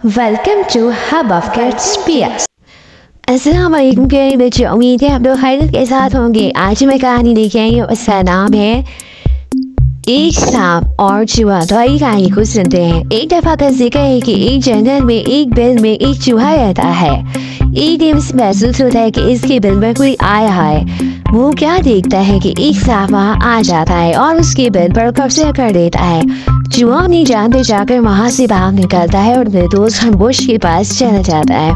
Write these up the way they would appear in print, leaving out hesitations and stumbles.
Welcome to Hub of Kids PS। अस्सलाम वालेकुम प्यारे बच्चों, उम्मीद है आप लोग खैरियत के साथ होंगे। आज मैं कहानी लेके आई हूँ, उसका नाम है एक सांप और चूहा। तो आइए कहानी को सुनते हैं। एक दफा का जिक्र है कि एक जंगल में एक बिल में एक चूहा रहता है। एक दिन से महसूस होता है कि इसके बिल में कोई आया है। वो क्या देखता है कि एक सांप वहाँ आ जाता है और उसके बिल पर कब्जा कर देता है। चूहा अपनी जान पे जाकर वहाँ से बाहर निकलता है और अपने दोस्त खरगोश के पास चला जाता है।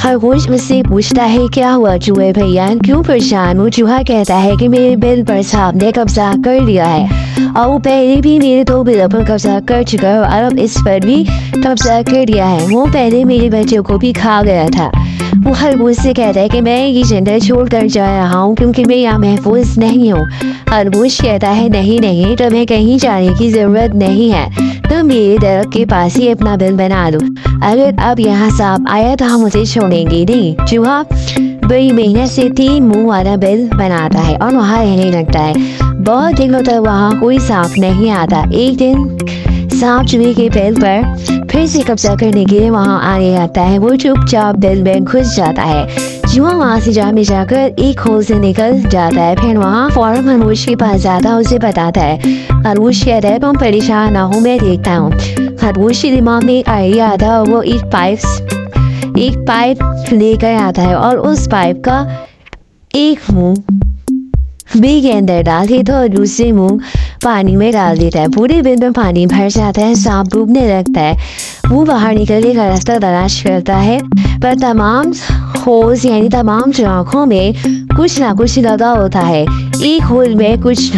खरगोश उससे पूछता है, क्या हुआ चूहे भैया, क्यों परेशान हो? चूहा कहता है कि मेरे बिल पर सांप ने कब्जा कर लिया है और वो पहले भी मेरे 2 बिलों पर कब्जा कर चुका है और अब इस पर भी कब्जा कर लिया है। वो पहले मेरे बच्चों को भी खा गया था। वो खरगोश से कहता है कि मैं ये जंगल छोड़ कर जा रहा हूँ क्योंकि मैं यहाँ महफूज नहीं हूँ। खरगोश कहता है, नहीं नहीं, तुम्हें कहीं जाने की जरूरत नहीं है, तुम मेरे दरख्त के पास ही अपना बिल बना दो। अगर अब यहाँ सांप आया तो हम उसे छोड़ेंगे नहीं। चूहा बड़ी मेहनत से 3 मुंह वाला बिल बनाता है और वहाँ रहने लगता है। बहुत दिनों तक वहाँ कोई सांप नहीं आता। एक दिन सांप चूहे के बिल पर फिर से कब्जा करने के लिए वहाँ आने लगता है। वो चुपचाप बिल में घुस जाता है। चूहा वहाँ से जाकर एक होल से निकल जाता है। फिर वहाँ फौरन खरगोश के पास जाता है, उसे बताता है। खरगोश कहता है, तुम परेशान ना हो, मैं देखता हूँ। खरगोश के दिमाग में एक आइडिया आता है। वो एक पाइप लेकर आता है और उस पाइप का एक मुंह बिल के अंदर डाल देता है और दूसरे मुंह पानी में डाल देता है। पूरे बिल में पानी भर जाता है। सांप डूबने लगता है। वो बाहर निकलने का रास्ता तलाश करता है, पर तमाम होल्स यानी तमाम सुराखों में कुछ ना कुछ लगा होता है। एक होल में कुछ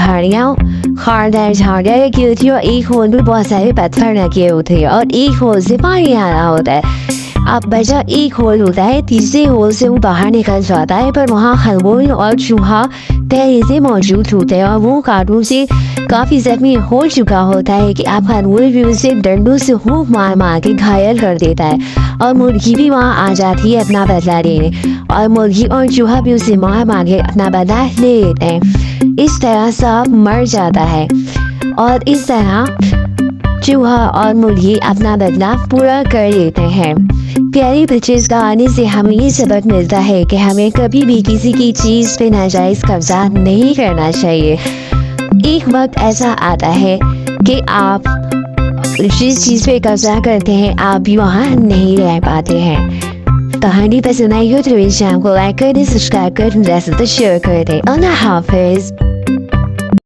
खारदार झाड़ियाँ रखी होती है और एक होल में बहुत सारे पत्थर रखे होते हैं और एक होल से पानी आ रहा होता है। अब बचा एक होल होता है। तीसरे होल से वो बाहर निकल जाता है, पर वहाँ खरगोश और चूहा पहले से मौजूद होते हैं और वो कांटों से काफी जख्मी हो चुका होता है कि अब खरगोश भी उसे डंडों से खूब मार मार के घायल कर देता है और मुर्गी भी वहाँ आ जाती है अपना बदला लेने और मुर्गी और चूहा भी उसे मार मार के अपना बदला ले लेते हैं। इस तरह सांप मर जाता है और इस तरह चूहा और मुर्गी अपना बदला पूरा कर लेते हैं। प्यारी बच्चे, इस कहानी से हमें ये सबक मिलता है कि हमें कभी भी किसी की चीज पे नाजायज कब्जा नहीं करना चाहिए। एक वक्त ऐसा आता है कि आप जिस चीज पे कब्जा करते हैं आप भी वहाँ नहीं रह पाते हैं। कहानी पसंद आई हो तो इस चैनल को लाइक कर दें, सब्सक्राइब कर दें, शेयर कर दें। अल्लाह हाफिज।